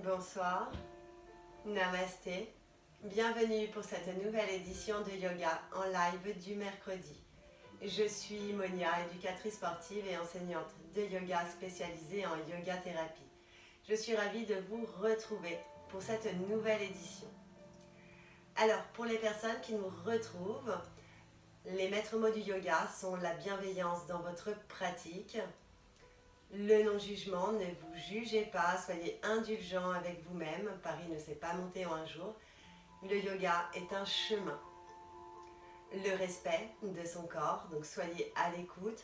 Bonsoir, Namasté, bienvenue pour cette nouvelle édition de yoga en live du mercredi. Je suis Monia, éducatrice sportive et enseignante de yoga spécialisée en yoga thérapie. Je suis ravie de vous retrouver pour cette nouvelle édition. Alors, pour les personnes qui nous retrouvent, les maîtres mots du yoga sont la bienveillance dans votre pratique, le non-jugement, ne vous jugez pas, soyez indulgents avec vous-même, Paris ne s'est pas monté en un jour. Le yoga est un chemin. Le respect de son corps, donc soyez à l'écoute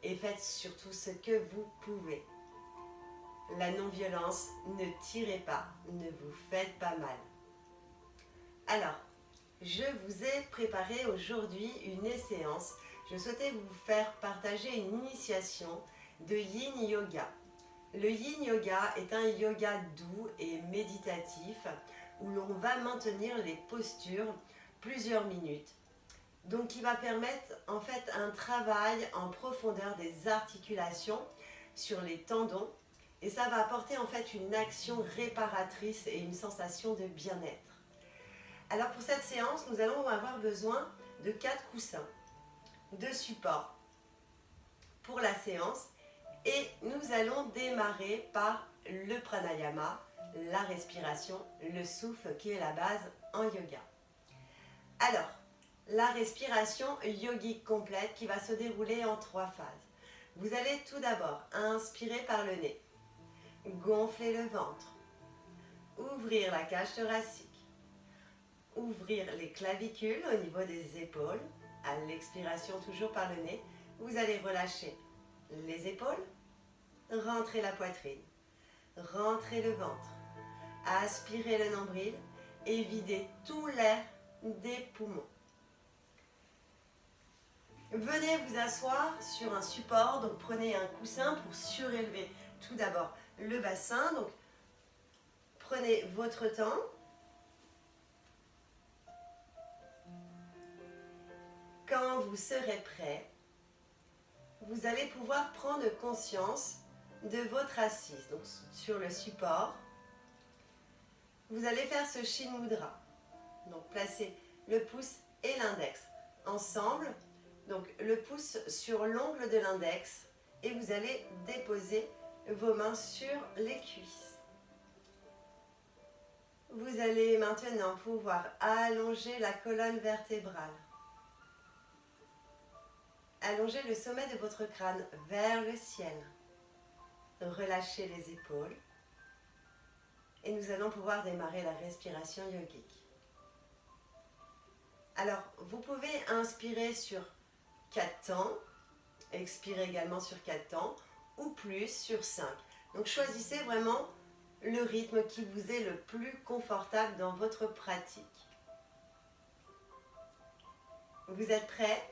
et faites surtout ce que vous pouvez. La non-violence, ne tirez pas, ne vous faites pas mal. Alors, je vous ai préparé aujourd'hui une séance. Je souhaitais vous faire partager une initiation de Yin Yoga. Le Yin Yoga est un yoga doux et méditatif où l'on va maintenir les postures plusieurs minutes. Donc qui va permettre en fait un travail en profondeur des articulations sur les tendons et ça va apporter en fait une action réparatrice et une sensation de bien-être. Alors pour cette séance, nous allons avoir besoin de 4 coussins de support pour la séance. Et nous allons démarrer par le pranayama, la respiration, le souffle qui est la base en yoga. Alors, la respiration yogique complète qui va se dérouler en 3 phases. Vous allez tout d'abord inspirer par le nez, gonfler le ventre, ouvrir la cage thoracique, ouvrir les clavicules au niveau des épaules. À l'expiration, toujours par le nez, vous allez relâcher les épaules, rentrez la poitrine, rentrez le ventre, aspirez le nombril et videz tout l'air des poumons. Venez vous asseoir sur un support, donc prenez un coussin pour surélever tout d'abord le bassin. Donc prenez votre temps. Quand vous serez prêt, vous allez pouvoir prendre conscience de votre assise, donc sur le support. Vous allez faire ce Shin Mudra. Donc placez le pouce et l'index ensemble. Donc le pouce sur l'ongle de l'index et vous allez déposer vos mains sur les cuisses. Vous allez maintenant pouvoir allonger la colonne vertébrale. Allongez le sommet de votre crâne vers le ciel. Relâchez les épaules. Et nous allons pouvoir démarrer la respiration yogique. Alors, vous pouvez inspirer sur 4 temps, expirer également sur 4 temps, ou plus sur 5. Donc choisissez vraiment le rythme qui vous est le plus confortable dans votre pratique. Vous êtes prêts ?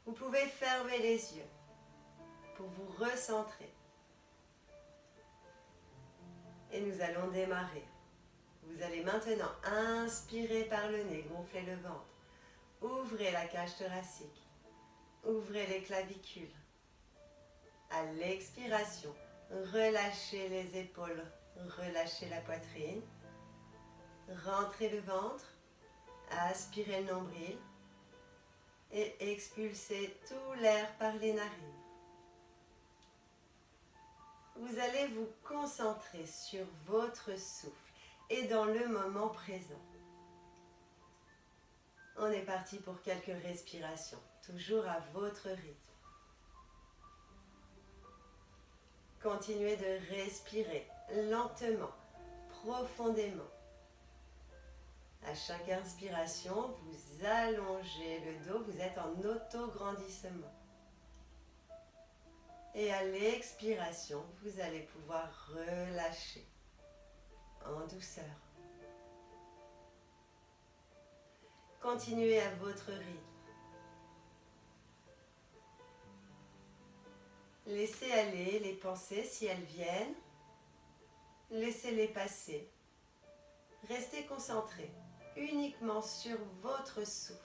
Vous pouvez fermer les yeux pour vous recentrer. Et nous allons démarrer. Vous allez maintenant inspirer par le nez, gonfler le ventre. Ouvrez la cage thoracique. Ouvrez les clavicules. À l'expiration, relâchez les épaules, relâchez la poitrine. Rentrez le ventre. Aspirez le nombril. Et expulsez tout l'air par les narines. Vous allez vous concentrer sur votre souffle et dans le moment présent. On est parti pour quelques respirations, toujours à votre rythme. Continuez de respirer lentement, profondément. À chaque inspiration, vous allongez le dos, vous êtes en auto-grandissement. Et à l'expiration, vous allez pouvoir relâcher en douceur. Continuez à votre rythme. Laissez aller les pensées si elles viennent. Laissez-les passer. Restez concentré uniquement sur votre souffle.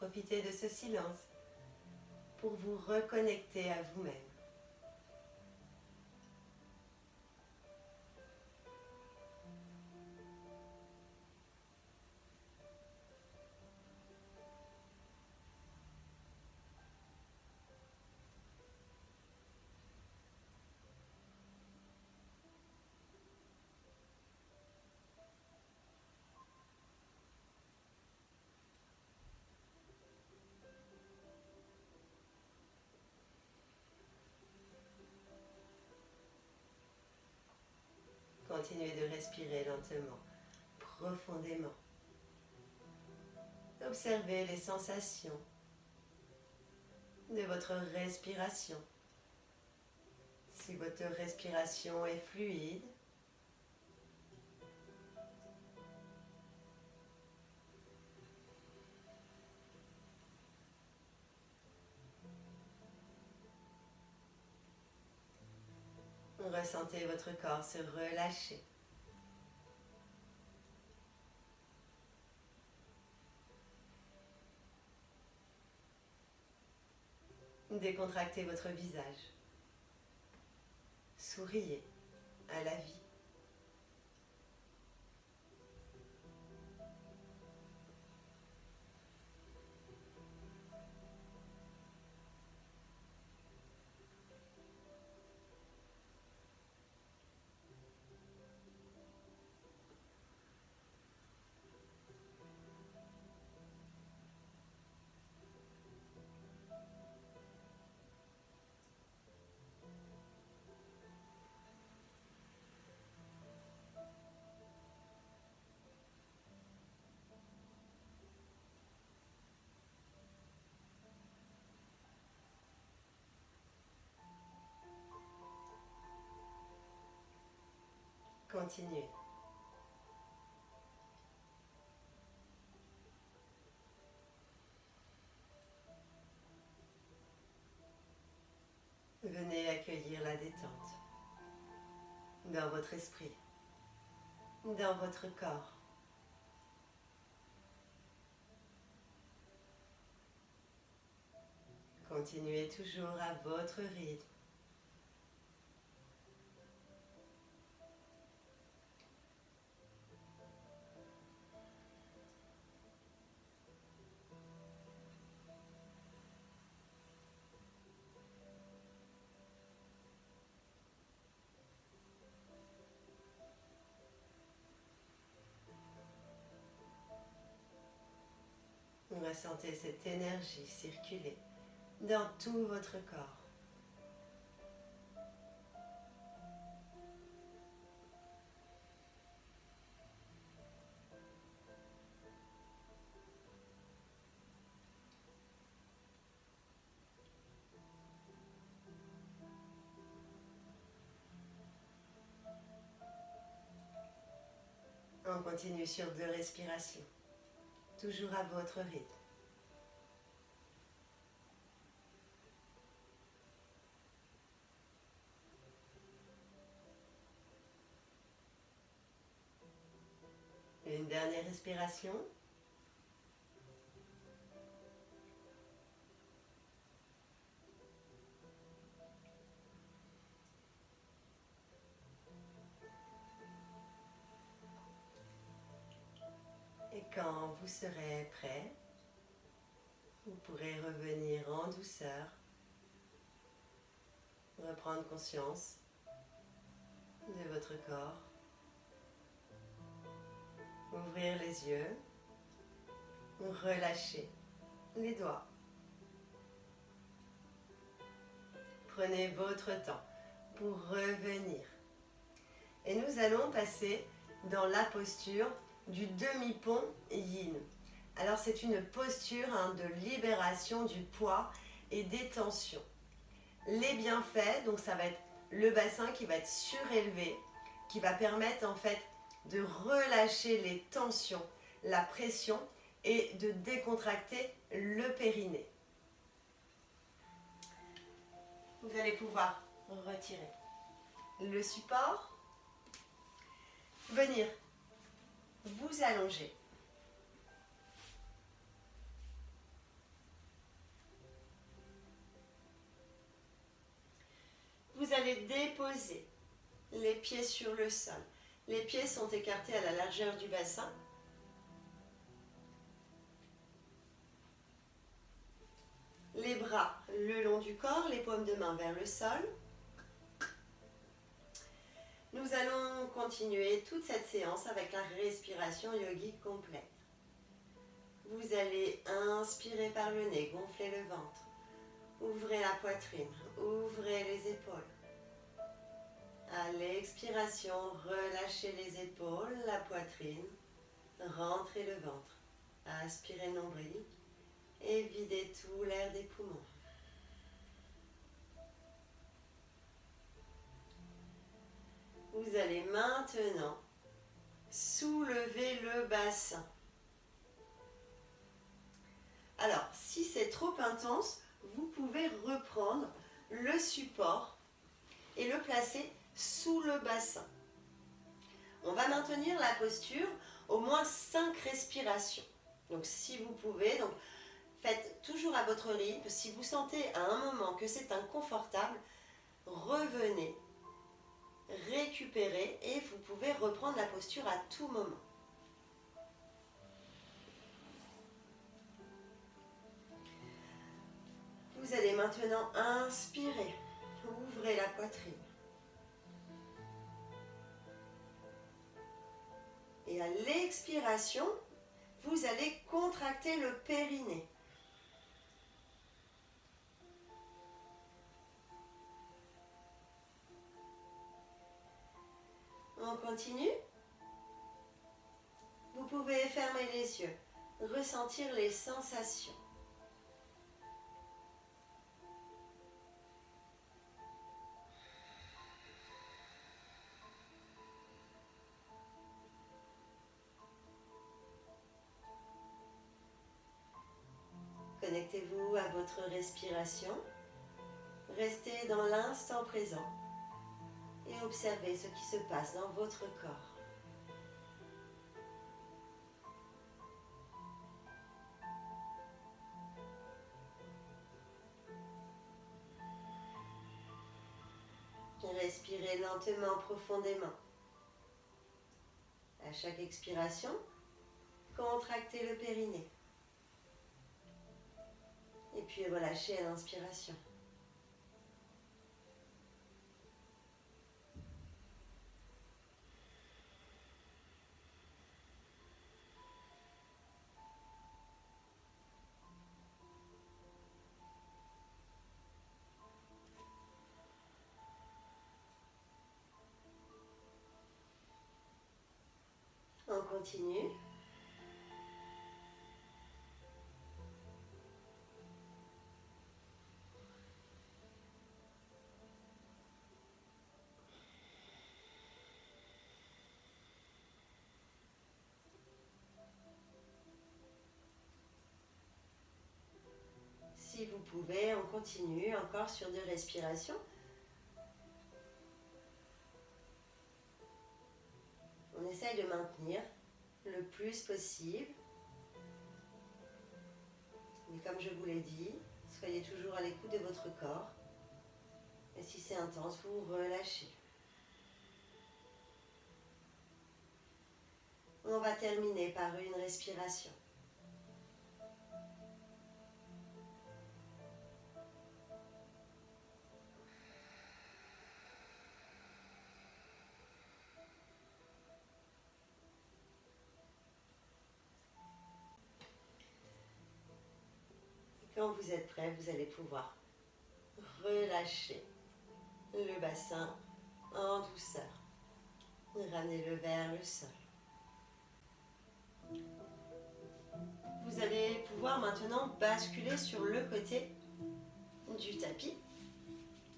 Profitez de ce silence pour vous reconnecter à vous-même. Continuez de respirer lentement, profondément. Observez les sensations de votre respiration. Si votre respiration est fluide, ressentez votre corps se relâcher. Décontractez votre visage. Souriez à la vie. Continuez. Venez accueillir la détente dans votre esprit, dans votre corps. Continuez toujours à votre rythme. Ressentez cette énergie circuler dans tout votre corps. On continue sur 2 respirations, toujours à votre rythme. Une dernière respiration. Et quand vous serez prêt, vous pourrez revenir en douceur, reprendre conscience de votre corps, ouvrir les yeux, relâcher les doigts. Prenez votre temps pour revenir. Et nous allons passer dans la posture du demi-pont yin. Alors c'est une posture de libération du poids et des tensions. Les bienfaits, donc ça va être le bassin qui va être surélevé, qui va permettre en fait de relâcher les tensions, la pression et de décontracter le périnée. Vous allez pouvoir retirer le support, venir vous allonger. Vous allez déposer les pieds sur le sol. Les pieds sont écartés à la largeur du bassin. Les bras le long du corps, les paumes de main vers le sol. Nous allons continuer toute cette séance avec la respiration yogique complète. Vous allez inspirer par le nez, gonfler le ventre. Ouvrez la poitrine, ouvrez les épaules. À l'expiration, relâchez les épaules, la poitrine, rentrez le ventre. Aspirez le nombril et videz tout l'air des poumons. Vous allez maintenant soulever le bassin. Alors, si c'est trop intense, vous pouvez reprendre le support et le placer sous le bassin. On va maintenir la posture au moins 5 respirations. Donc si vous pouvez, faites toujours à votre rythme. Si vous sentez à un moment que c'est inconfortable, revenez, récupérez et vous pouvez reprendre la posture à tout moment. Vous allez maintenant inspirer, ouvrez la poitrine. Et à l'expiration, vous allez contracter le périnée. On continue. Vous pouvez fermer les yeux, ressentir les sensations. Connectez-vous à votre respiration. Restez dans l'instant présent et observez ce qui se passe dans votre corps. Respirez lentement, profondément. À chaque expiration, contractez le périnée. Et puis relâchez à l'inspiration. On continue. Si vous pouvez, on continue encore sur 2 respirations. On essaye de maintenir le plus possible. Mais comme je vous l'ai dit, soyez toujours à l'écoute de votre corps. Et si c'est intense, vous relâchez. On va terminer par une respiration. Quand vous êtes prêt, vous allez pouvoir relâcher le bassin en douceur. Ramenez-le vers le sol. Vous allez pouvoir maintenant basculer sur le côté du tapis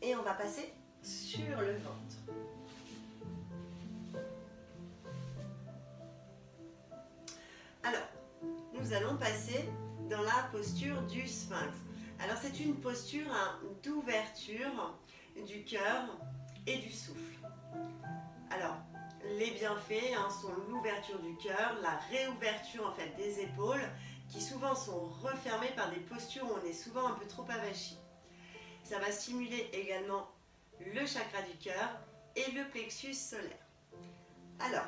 et on va passer sur le ventre. Alors, nous allons passer dans la posture du sphinx. Alors c'est une posture d'ouverture du cœur et du souffle. Alors, les bienfaits sont l'ouverture du cœur, la réouverture en fait des épaules qui souvent sont refermées par des postures où on est souvent un peu trop avachi. Ça va stimuler également le chakra du cœur et le plexus solaire. Alors,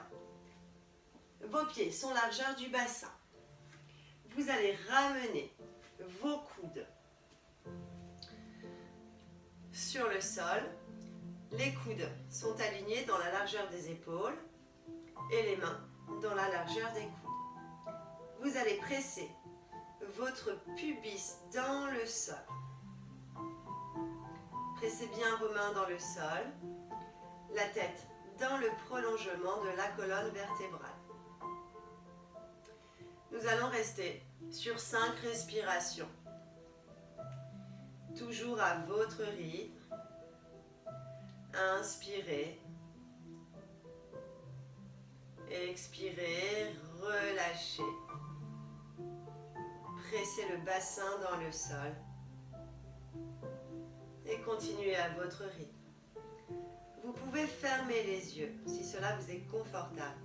vos pieds sont largeur du bassin. Vous allez ramener vos coudes sur le sol. Les coudes sont alignés dans la largeur des épaules et les mains dans la largeur des coudes. Vous allez presser votre pubis dans le sol. Pressez bien vos mains dans le sol, la tête dans le prolongement de la colonne vertébrale. Nous allons rester sur 5 respirations. Toujours à votre rythme. Inspirez. Expirez, relâchez. Pressez le bassin dans le sol. Et continuez à votre rythme. Vous pouvez fermer les yeux si cela vous est confortable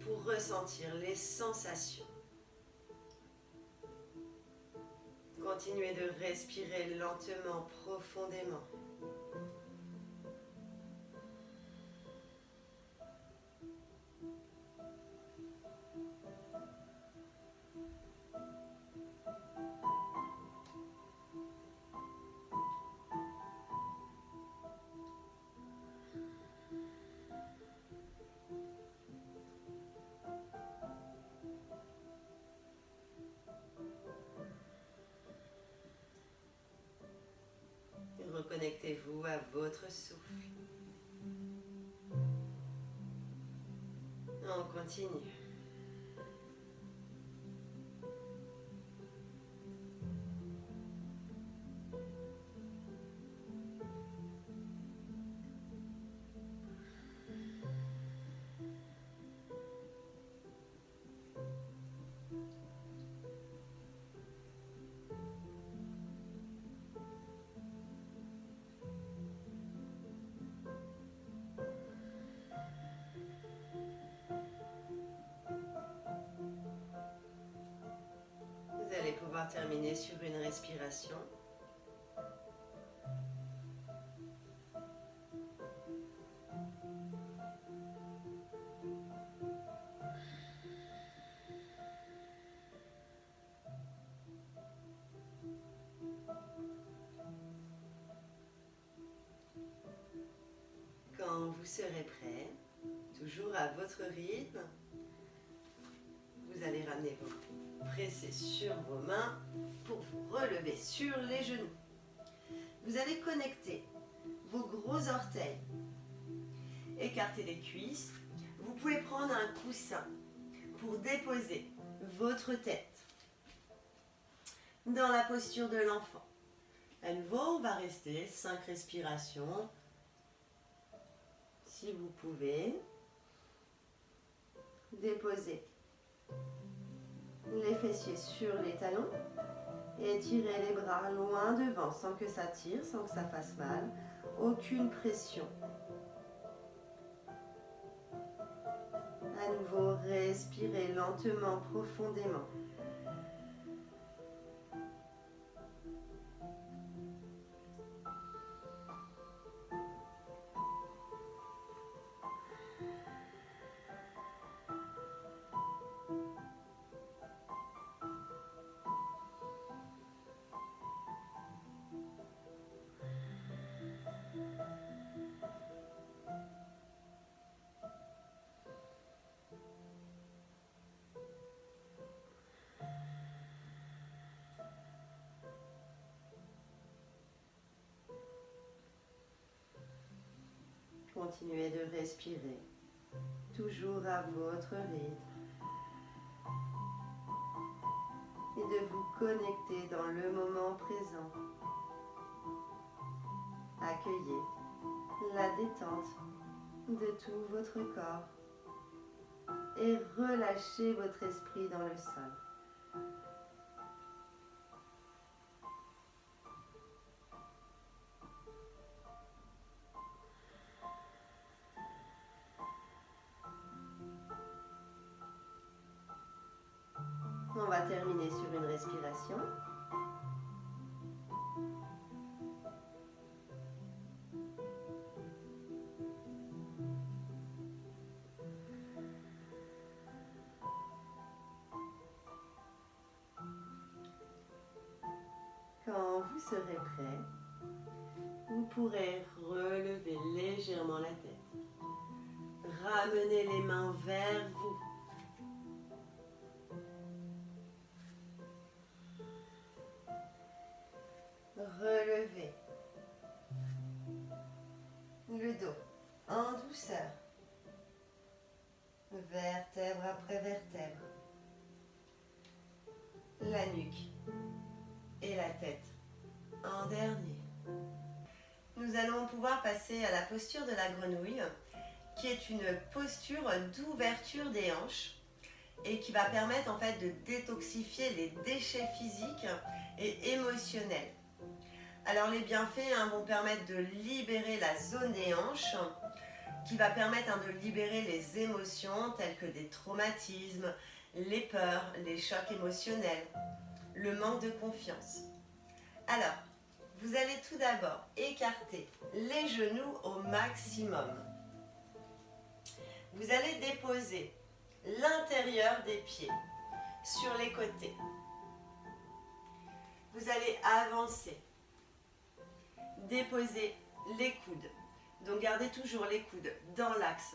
pour ressentir les sensations. Continuez de respirer lentement, profondément. Reconnectez-vous à votre souffle. On continue. Vous allez pouvoir terminer sur une respiration. Quand vous serez prêt, toujours à votre rythme, vous allez ramener vos pieds, presser sur vos mains pour vous relever sur les genoux. Vous allez connecter vos gros orteils, écarter les cuisses. Vous pouvez prendre un coussin pour déposer votre tête dans la posture de l'enfant. À nouveau, on va rester 5 respirations. Si vous pouvez, déposez les fessiers sur les talons et tirez les bras loin devant sans que ça tire, sans que ça fasse mal. Aucune pression. À nouveau, respirez lentement, profondément. Continuez de respirer, toujours à votre rythme, et de vous connecter dans le moment présent. Accueillez la détente de tout votre corps et relâchez votre esprit dans le sol. On va terminer sur une respiration. serez prêt, vous pourrez relever légèrement la tête. Ramenez les mains vers vous. Relevez le dos en douceur, vertèbre après vertèbre, la nuque et la tête en dernier. Nous allons pouvoir passer à la posture de la grenouille, qui est une posture d'ouverture des hanches et qui va permettre en fait de détoxifier les déchets physiques et émotionnels. Alors les bienfaits vont permettre de libérer la zone des hanches, qui va permettre de libérer les émotions telles que des traumatismes, les peurs, les chocs émotionnels, le manque de confiance. Alors, vous allez tout d'abord écarter les genoux au maximum. Vous allez déposer l'intérieur des pieds sur les côtés. Vous allez avancer. Déposer les coudes. Donc gardez toujours les coudes dans l'axe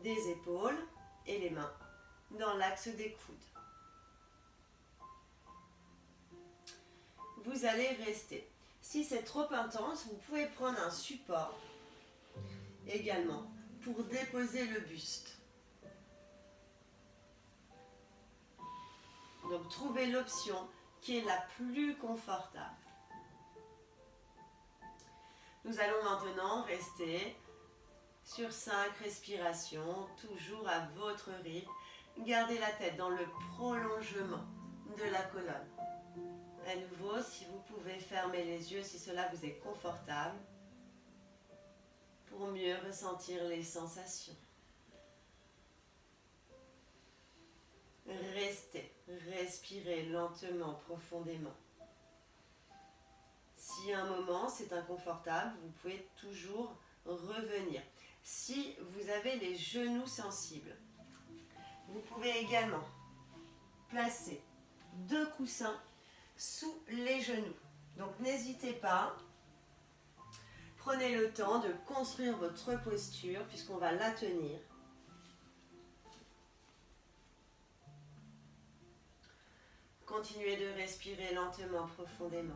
des épaules et les mains dans l'axe des coudes. Vous allez rester. Si c'est trop intense, vous pouvez prendre un support également pour déposer le buste. Donc trouvez l'option qui est la plus confortable. Nous allons maintenant rester sur 5 respirations, toujours à votre rythme. Gardez la tête dans le prolongement de la colonne. À nouveau, si vous pouvez fermer les yeux, si cela vous est confortable, pour mieux ressentir les sensations. Restez, respirez lentement, profondément. Si à un moment c'est inconfortable, vous pouvez toujours revenir. Si vous avez les genoux sensibles, vous pouvez également placer 2 coussins sous les genoux. Donc n'hésitez pas, prenez le temps de construire votre posture puisqu'on va la tenir. Continuez de respirer lentement, profondément.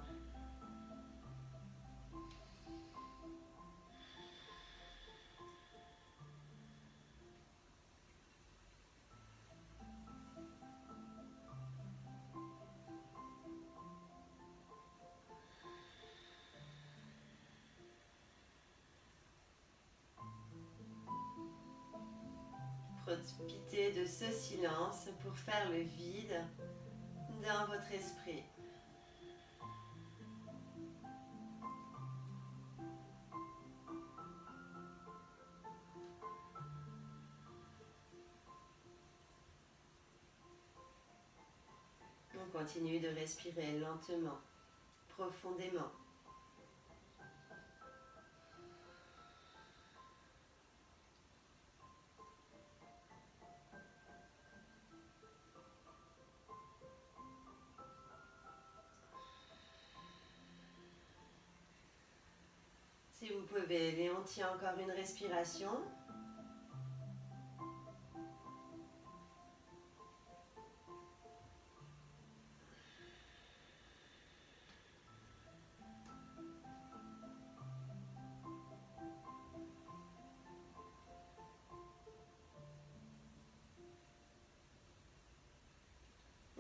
Profitez de ce silence pour faire le vide dans votre esprit. On continue de respirer lentement, profondément. Si vous pouvez, Léon tient encore une respiration.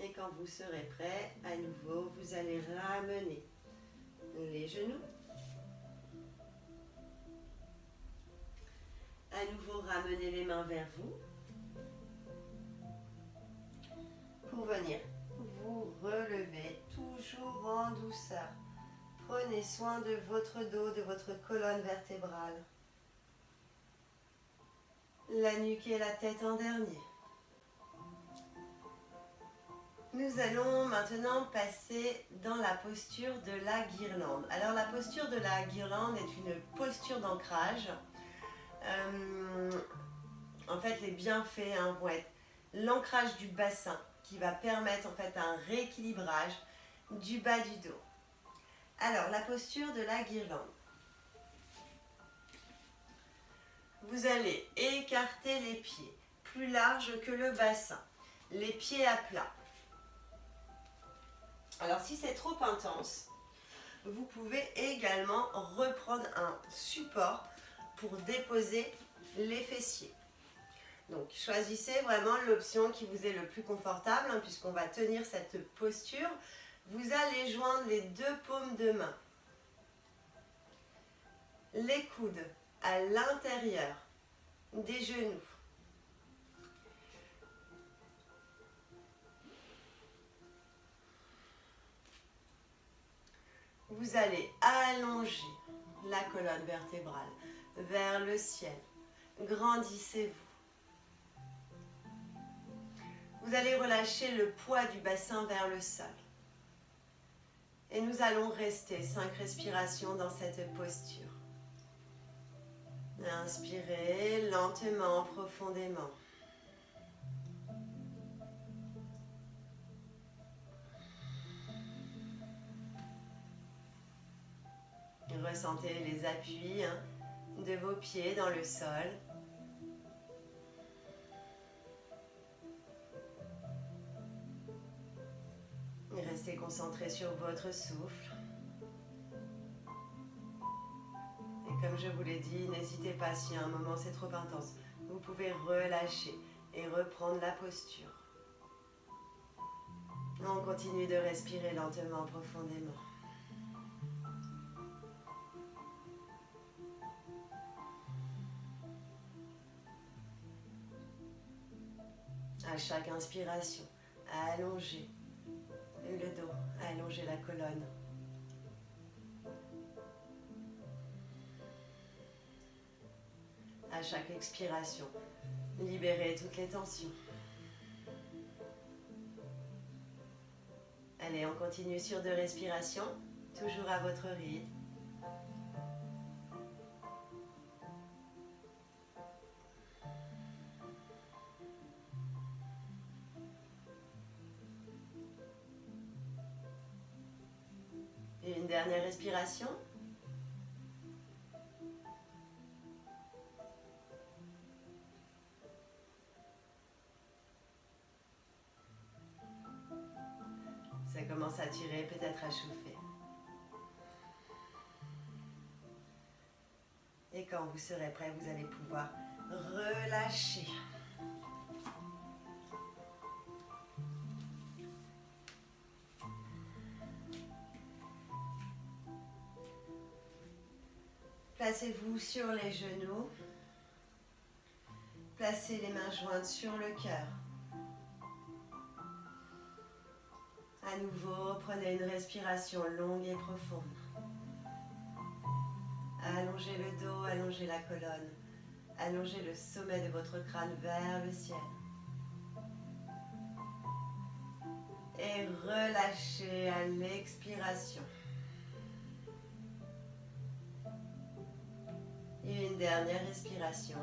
Et quand vous serez prêt, à nouveau, vous allez ramener les genoux. À nouveau, ramenez les mains vers vous pour venir vous relever toujours en douceur. Prenez soin de votre dos, de votre colonne vertébrale. La nuque et la tête en dernier. Nous allons maintenant passer dans la posture de la guirlande. Alors la posture de la guirlande est une posture d'ancrage. En fait, les bienfaits vont être l'ancrage du bassin qui va permettre en fait un rééquilibrage du bas du dos. Alors, la posture de la guirlande. Vous allez écarter les pieds, plus larges que le bassin, les pieds à plat. Alors, si c'est trop intense, vous pouvez également reprendre un support pour déposer les fessiers. Donc, choisissez vraiment l'option qui vous est le plus confortable, hein, puisqu'on va tenir cette posture. Vous allez joindre les deux paumes de main, les coudes à l'intérieur des genoux. Vous allez allonger la colonne vertébrale vers le ciel. Grandissez-vous. Vous allez relâcher le poids du bassin vers le sol. Et nous allons rester 5 respirations dans cette posture. Inspirez lentement, profondément. Ressentez les appuis de vos pieds dans le sol. Restez concentré sur votre souffle. Et comme je vous l'ai dit, n'hésitez pas si à un moment c'est trop intense. Vous pouvez relâcher et reprendre la posture. On continue de respirer lentement, profondément. À chaque inspiration, allongez le dos, allongez la colonne. À chaque expiration, libérez toutes les tensions. Allez, on continue sur 2 respirations, toujours à votre rythme. Et une dernière respiration. Ça commence à tirer, peut-être à chauffer. Et quand vous serez prêt, vous allez pouvoir relâcher. Placez-vous sur les genoux. Placez les mains jointes sur le cœur. À nouveau, prenez une respiration longue et profonde. Allongez le dos, allongez la colonne. Allongez le sommet de votre crâne vers le ciel. Et relâchez à l'expiration. Et une dernière respiration.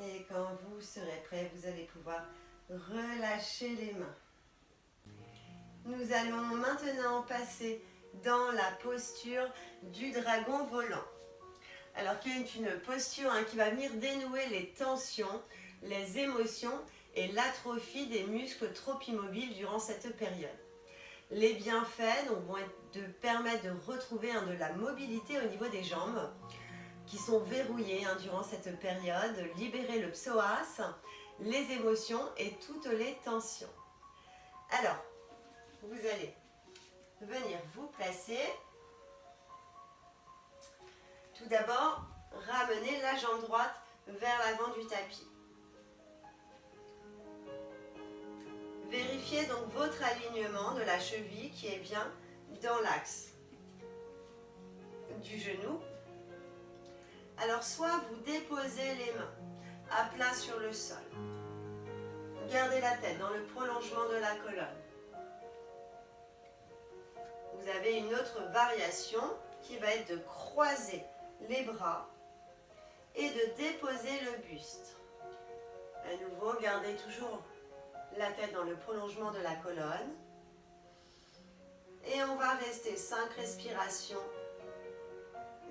Et quand vous serez prêt, vous allez pouvoir relâcher les mains. Nous allons maintenant passer dans la posture du dragon volant. Alors qui est une posture qui va venir dénouer les tensions, les émotions et l'atrophie des muscles trop immobiles durant cette période. Les bienfaits vont être de permettre de retrouver de la mobilité au niveau des jambes qui sont verrouillées durant cette période, libérer le psoas, les émotions et toutes les tensions. Alors, vous allez venir vous placer. Tout d'abord, ramenez la jambe droite vers l'avant du tapis. Vérifiez donc votre alignement de la cheville qui est bien dans l'axe du genou. Alors, soit vous déposez les mains à plat sur le sol. Gardez la tête dans le prolongement de la colonne. Vous avez une autre variation qui va être de croiser les bras et de déposer le buste. À nouveau, gardez toujours la tête dans le prolongement de la colonne. Et on va rester 5 respirations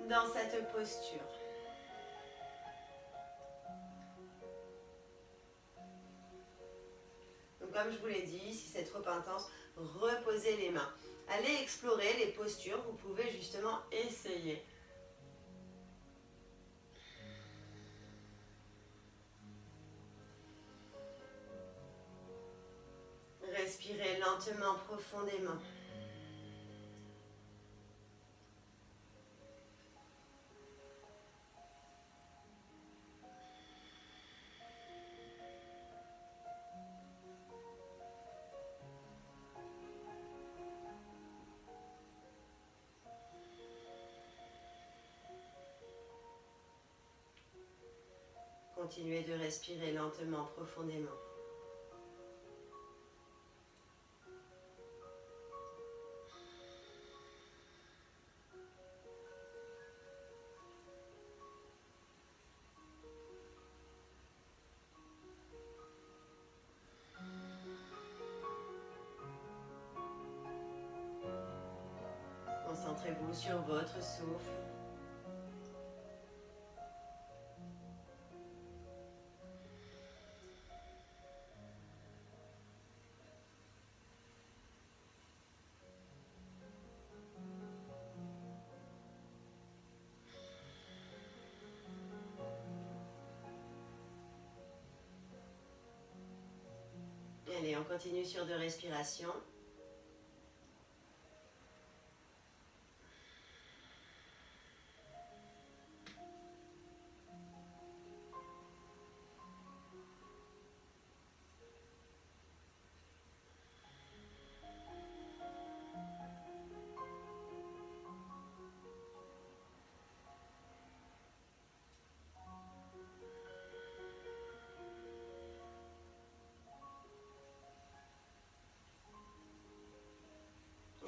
dans cette posture. Donc comme je vous l'ai dit, si c'est trop intense, reposez les mains. Allez explorer les postures, vous pouvez justement essayer. Respirez lentement, profondément. Continuez de respirer lentement, profondément. Concentrez-vous sur votre souffle. Allez, on continue sur 2 respirations.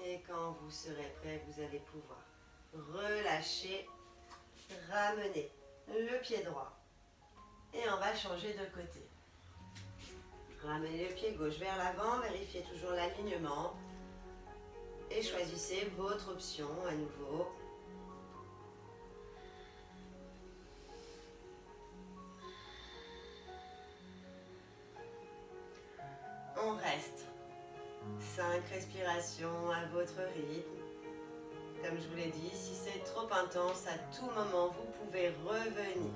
Et quand vous serez prêt, vous allez pouvoir relâcher, ramener le pied droit. Et on va changer de côté. Ramenez le pied gauche vers l'avant, vérifiez toujours l'alignement. Et choisissez votre option à nouveau. On reste 5 respirations à votre rythme. Comme je vous l'ai dit, si c'est trop intense, à tout moment, vous pouvez revenir.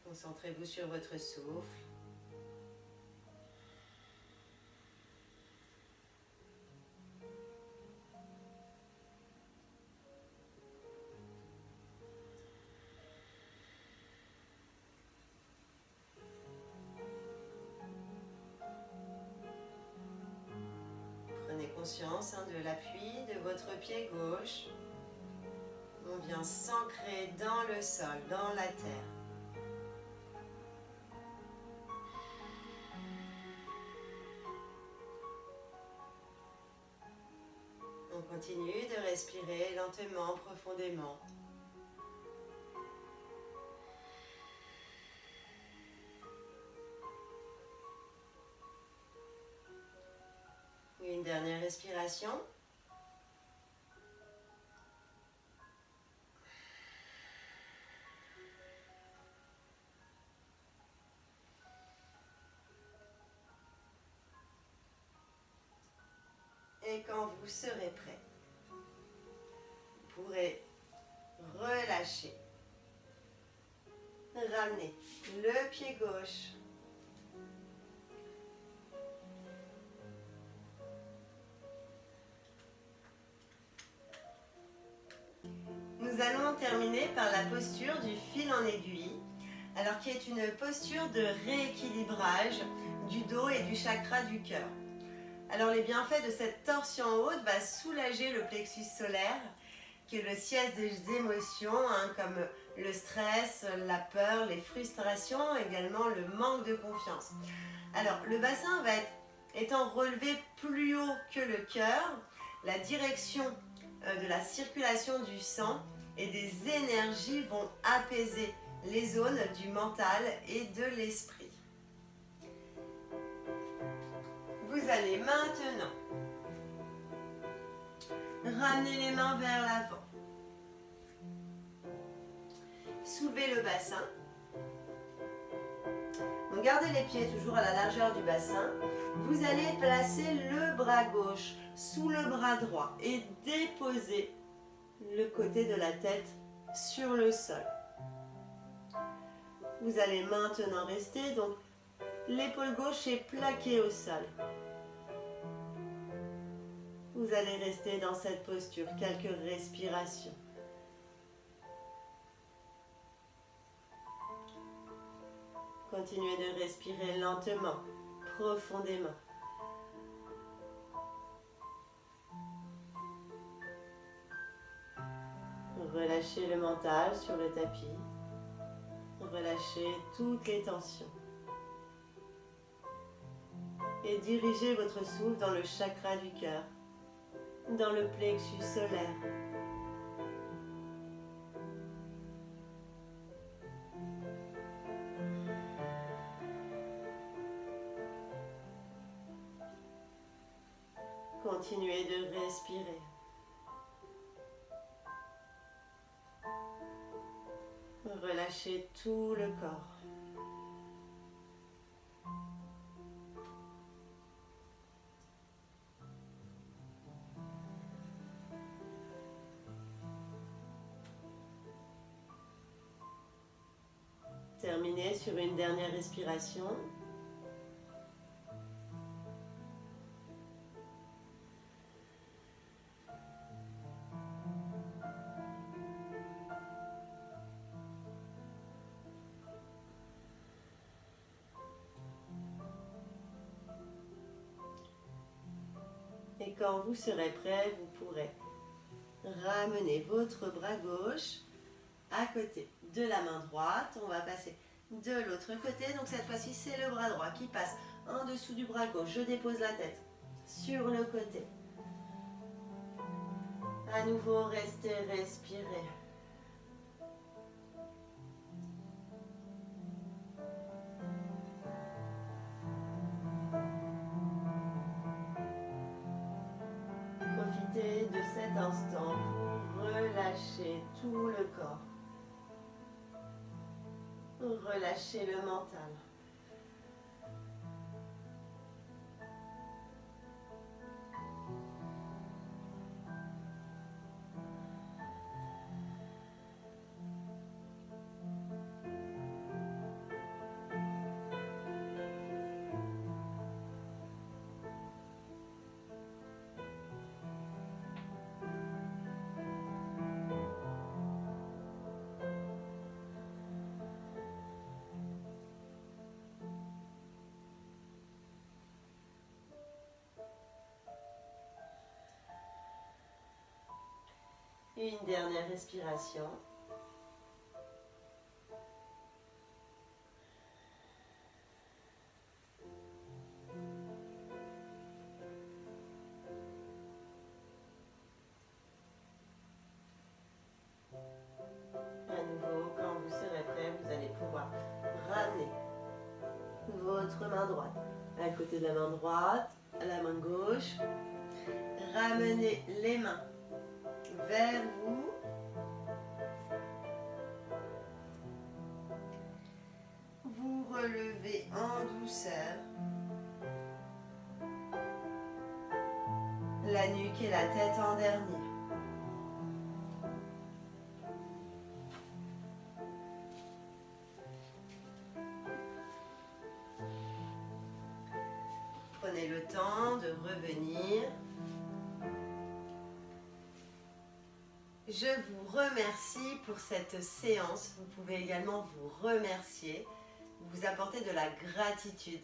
Concentrez-vous sur votre souffle. Prenez conscience de l'appui de votre pied gauche. On vient s'ancrer dans le sol, dans la terre. On continue de respirer lentement, profondément. Une dernière respiration. Et quand vous serez prêt, vous pourrez relâcher. Ramenez le pied gauche. Nous allons terminer par la posture du fil en aiguille. alors qui est une posture de rééquilibrage du dos et du chakra du cœur. Alors les bienfaits de cette torsion haute va soulager le plexus solaire, qui est le siège des émotions, comme le stress, la peur, les frustrations, également le manque de confiance. Alors le bassin va étant relevé plus haut que le cœur, la direction de la circulation du sang et des énergies vont apaiser les zones du mental et de l'esprit. Vous allez maintenant ramener les mains vers l'avant. Soulevez le bassin. Donc gardez les pieds toujours à la largeur du bassin. Vous allez placer le bras gauche sous le bras droit et déposer le côté de la tête sur le sol. Vous allez maintenant rester, donc l'épaule gauche est plaquée au sol. Vous allez rester dans cette posture, quelques respirations. Continuez de respirer lentement, profondément. Relâchez le mental sur le tapis. Relâchez toutes les tensions. Et dirigez votre souffle dans le chakra du cœur, dans le plexus solaire. Continuez de respirer. Relâchez tout le corps. Terminez sur une dernière respiration. Et quand vous serez prêt, vous pourrez ramener votre bras gauche à côté de la main droite. On va passer de l'autre côté. Donc cette fois-ci, c'est le bras droit qui passe en dessous du bras gauche. Je dépose la tête sur le côté. À nouveau, restez respirer. Profitez de cet instant pour relâcher tout le corps. Relâchez le mental. Une dernière respiration. À nouveau, quand vous serez prêt, vous allez pouvoir ramener votre main droite à côté de la main droite, la main gauche. Ramenez les mains vers vous. Vous relevez en douceur la nuque et la tête en dernier. Prenez le temps de revenir Je vous remercie pour cette séance. Vous pouvez également vous remercier, vous apporter de la gratitude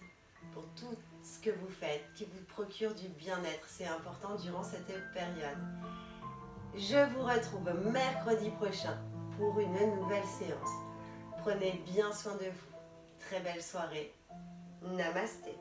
pour tout ce que vous faites, qui vous procure du bien-être. C'est important durant cette période. Je vous retrouve mercredi prochain pour une nouvelle séance. Prenez bien soin de vous. Très belle soirée. Namasté.